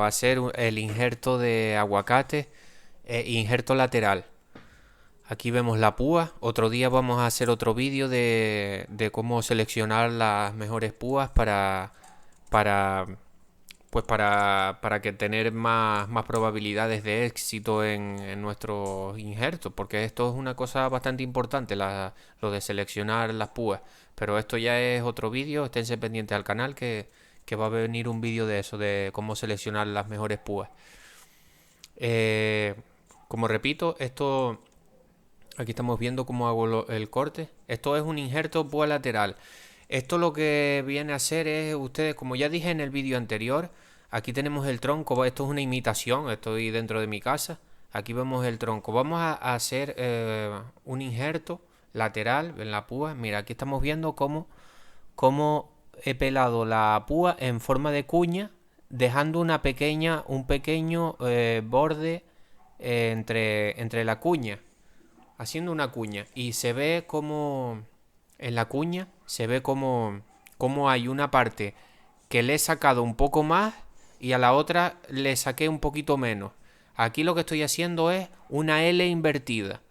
a hacer el injerto de aguacate, injerto lateral. Aquí vemos la púa. Otro día vamos a hacer otro vídeo de cómo seleccionar las mejores púas para, para que tener más probabilidades de éxito en nuestros injertos, porque esto es una cosa bastante importante, lo de seleccionar las púas. Pero esto ya es otro vídeo, esténse pendientes al canal que va a venir un vídeo de eso, de cómo seleccionar las mejores púas. Eh, Como repito, esto aquí estamos viendo cómo hago el corte. Esto es un injerto púa lateral. Esto lo que viene a hacer es, ustedes, como ya dije en el vídeo anterior, aquí tenemos el tronco. Esto es una imitación, estoy dentro de mi casa. Aquí vemos el tronco. Vamos a hacer un injerto lateral en la púa. Mira, aquí estamos viendo cómo he pelado la púa en forma de cuña, dejando un pequeño borde entre la cuña, haciendo una cuña. Y se ve como en la cuña, se ve como hay una parte que le he sacado un poco más y a la otra le saqué un poquito menos. Aquí lo que estoy haciendo es una L invertida.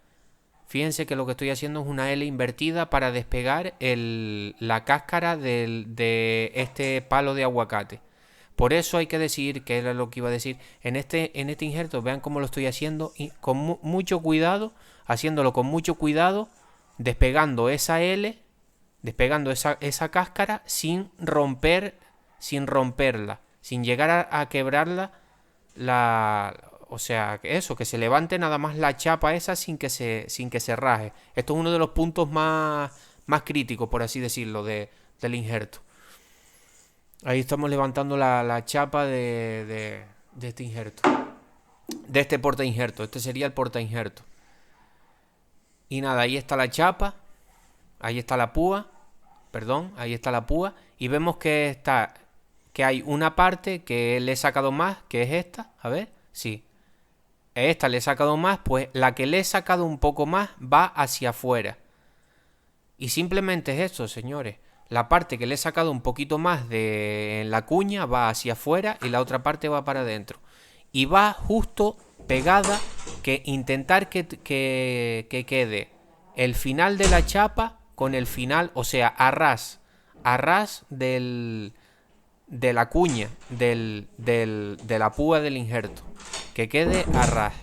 Fíjense que lo que estoy haciendo es una L invertida para despegar la cáscara de este palo de aguacate. Por eso hay que decir, que era lo que iba a decir, en este injerto, vean cómo lo estoy haciendo y con mucho cuidado, haciéndolo con mucho cuidado, despegando esa L, despegando esa cáscara sin romperla, sin llegar a quebrarla, o sea, eso, que se levante nada más la chapa esa sin que se raje. Esto es uno de los puntos más críticos, por así decirlo, del injerto. Ahí estamos levantando la chapa de este injerto. De este porta injerto. Este sería el porta injerto. Y nada, ahí está la chapa. Ahí está la púa. Perdón, ahí está la púa. Y vemos que hay una parte que le he sacado más, que es esta. A ver, sí. Esta le he sacado más, pues la que le he sacado un poco más va hacia afuera. Y simplemente es eso, señores. La parte que le he sacado un poquito más en la cuña va hacia afuera y la otra parte va para adentro. Y va justo pegada, que intentar que quede el final de la chapa con el final, o sea, a ras de la cuña, de la púa del injerto. Que quede a ras.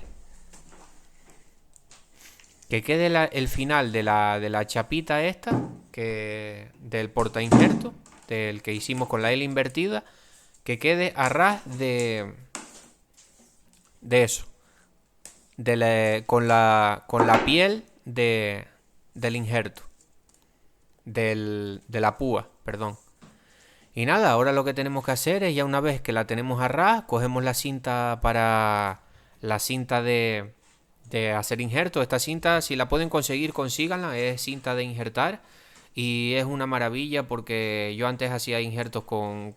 Que quede el final de la chapita esta, del porta injerto, del que hicimos con la L invertida, que quede a ras de eso, con la piel del injerto, de la púa, perdón. Y nada, ahora lo que tenemos que hacer es, ya una vez que la tenemos a ras, cogemos la cinta de hacer injertos. Esta cinta, si la pueden conseguir, consíganla. Es cinta de injertar y es una maravilla, porque yo antes hacía injertos con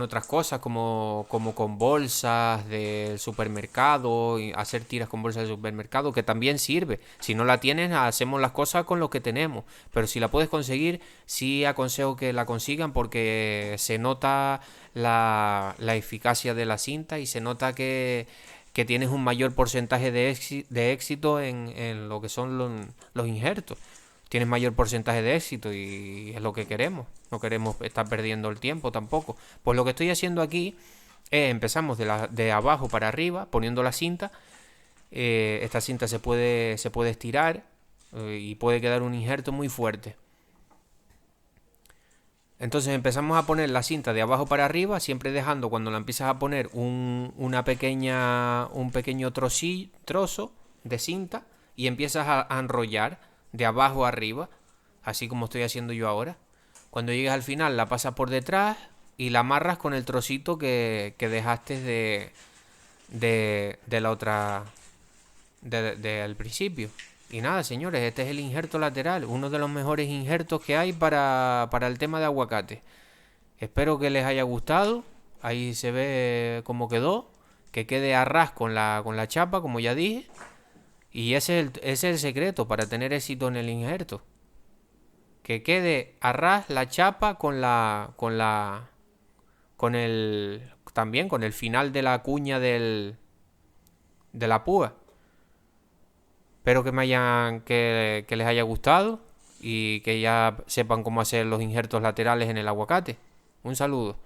otras cosas, como con bolsas del supermercado, y hacer tiras con bolsas del supermercado, que también sirve. Si no la tienes, hacemos las cosas con lo que tenemos, pero si la puedes conseguir, sí aconsejo que la consigan, porque se nota la eficacia de la cinta y se nota que tienes un mayor porcentaje de éxito en lo que son los injertos. Tienes mayor porcentaje de éxito y es lo que queremos. No queremos estar perdiendo el tiempo tampoco. Pues lo que estoy haciendo aquí es, empezamos de abajo para arriba, poniendo la cinta. Esta cinta se puede estirar y puede quedar un injerto muy fuerte. Entonces empezamos a poner la cinta de abajo para arriba, siempre dejando, cuando la empiezas a poner, un pequeño trozo de cinta, y empiezas a enrollar de abajo a arriba, así como estoy haciendo yo ahora. Cuando llegues al final, la pasas por detrás y la amarras con el trocito que dejaste de la otra, al principio. Y nada, señores, este es el injerto lateral, uno de los mejores injertos que hay para el tema de aguacate. Espero que les haya gustado. Ahí se ve cómo quedó, que quede a ras con la chapa, como ya dije. Y ese es el secreto para tener éxito en el injerto. Que quede a ras la chapa con el también con el final de la cuña de la púa. Espero que les haya gustado y que ya sepan cómo hacer los injertos laterales en el aguacate. Un saludo.